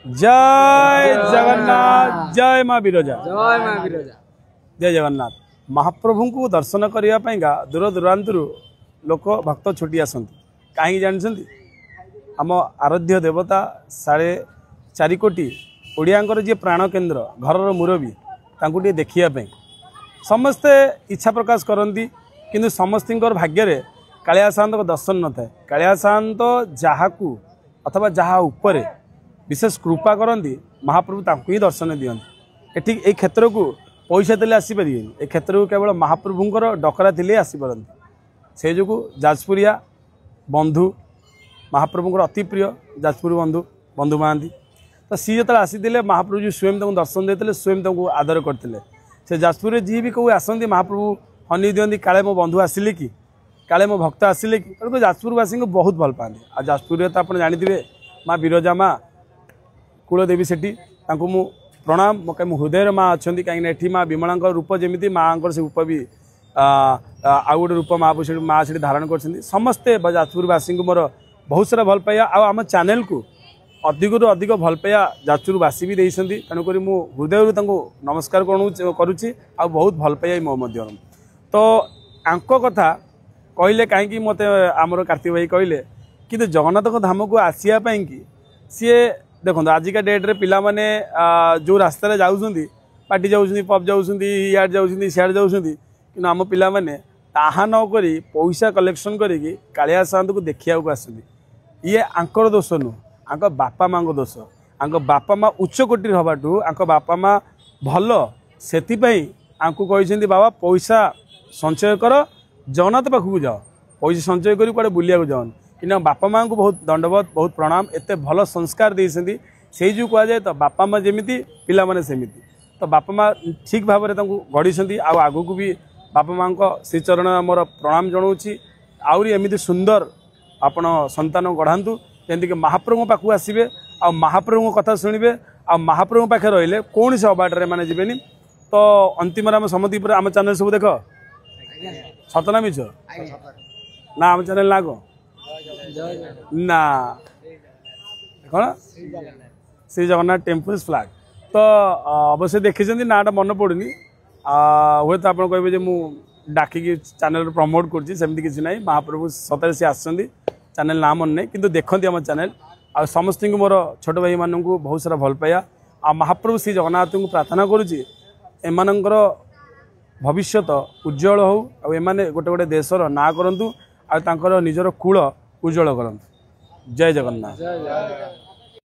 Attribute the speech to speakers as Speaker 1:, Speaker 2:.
Speaker 1: जय जगन्नाथ जय माँ विरजा जय जगन्नाथ। महाप्रभु को दर्शन करने दूर दूरांत लोक भक्त छुटी आसती कहीं जानते आम आराध्य देवता 4.5 कोटी ओडियांकर जी प्राण केन्द्र घर मुरबी तांको देखिया समस्ते इच्छा प्रकाश करती किंतु समस्त भाग्य कालिया साहब दर्शन न थाए। कालिया साहब जहाँ अथवा जहाँ उपरे विशेष कृपा करती महाप्रभु तांको ही दर्शन दियंती। एठी ए क्षेत्र को पैसा देले आसीपर ए क्षेत्र को केवल महाप्रभुंर डकरा थे आसीपारती से जो जाजपुरिया बंधु महाप्रभुंर अति प्रिय जाजपुर बंधु बंधु महांती तो सी जो आसी महाप्रभु जी स्वयं तक दर्शन देते स्वयं तक आदर करते से जाजपुर जी भी कौ आसती महाप्रभु हनी दियंती काले मो बंधु आसिले कि काले मो भक्त आसिले कि तेणुक जाजपुरवासी को बहुत भल पाती। आ जाजपुर तो आप जानते माँ विरजा माँ कुलदेवी सेठी मु प्रणाम मो हृदय माँ अच्छा कहीं माँ विमला रूप जमी माँ से रूप भी आउ गोटे रूप माँ से धारण कर समस्ते जाजपुरवासी को मोर बहुत सारा भल पाइबा आम चैनल को अधिक अधिक भल पाइबा जाजपुरवासी भी देती तेणुक मु हृदय नमस्कार करुच्ची आ बहुत भल पाइबा मो मध्य तो आंक कथा कहले कहीं मत आमर कार्तिक भाई कहले कि जगन्नाथ धाम को आसापी कि सी देखो आजिका डेट्रे पिला माने जो रास्तार जाऊँगी पार्टी जाऊँगी पब जाऊँगी इड जाऊँगी सियाड़ जाऊँगी कि आम पिला माने ताहा नक पैसा कलेक्शन करी कालिया साहब को देखा आसती ये आंकर दोष नु आंक बापा माँ दोष आंक बापा माँ उच्च कोटि हवाटू आंक बापा माँ भल से आंकु कहते बाबा पैसा संचय कर जगन्नाथ पाखक जाओ पैसा संचय कर कड़े बुलिया जाओ कि बापा माँ को बहुत दंडवत बहुत प्रणाम एत भल संस्कार देते से जो कहुए तो बापा माँ जमी पिला माने सेमिति तो बापा माँ ठीक भाव में गढ़ी आग को भी बापा माँ श्रीचरण मोर प्रणाम जनाऊँगी आहरी एमती सुंदर आपण संतान गढ़ातु जमीक महाप्रभु पाखक आसबे आ महाप्रभु कथा शुणे आ महाप्रभु पाखे रहिले कौन से अबाटे मैंने जीवेनि तो अंतिम आम समति आम चैनल सब देख सतना मिछ ना आम चैनल ना कौन ना कौन श्री जगन्नाथ टेम्पल्स फ्लैग तो अवश्य देखी नाटा मन पड़ूनी हे तो आप कहे मुझे डाकिकी चैनल प्रमोट करमती किसी ना महाप्रभु सतरे सी आसती चैनल ना मन नहीं किंतु देखती आम चैनल आ समस्त मोर छोट भाई मानू बहुत सारा भल पाया आ महाप्रभु श्री जगन्नाथ को प्रार्थना करुच्ची एमानंकर भविष्यत उज्जवल हो एमाने गोटे गोटे देशर ना करूँ आ निजर कूल उज्जवल करंतु। जय जगन्नाथ।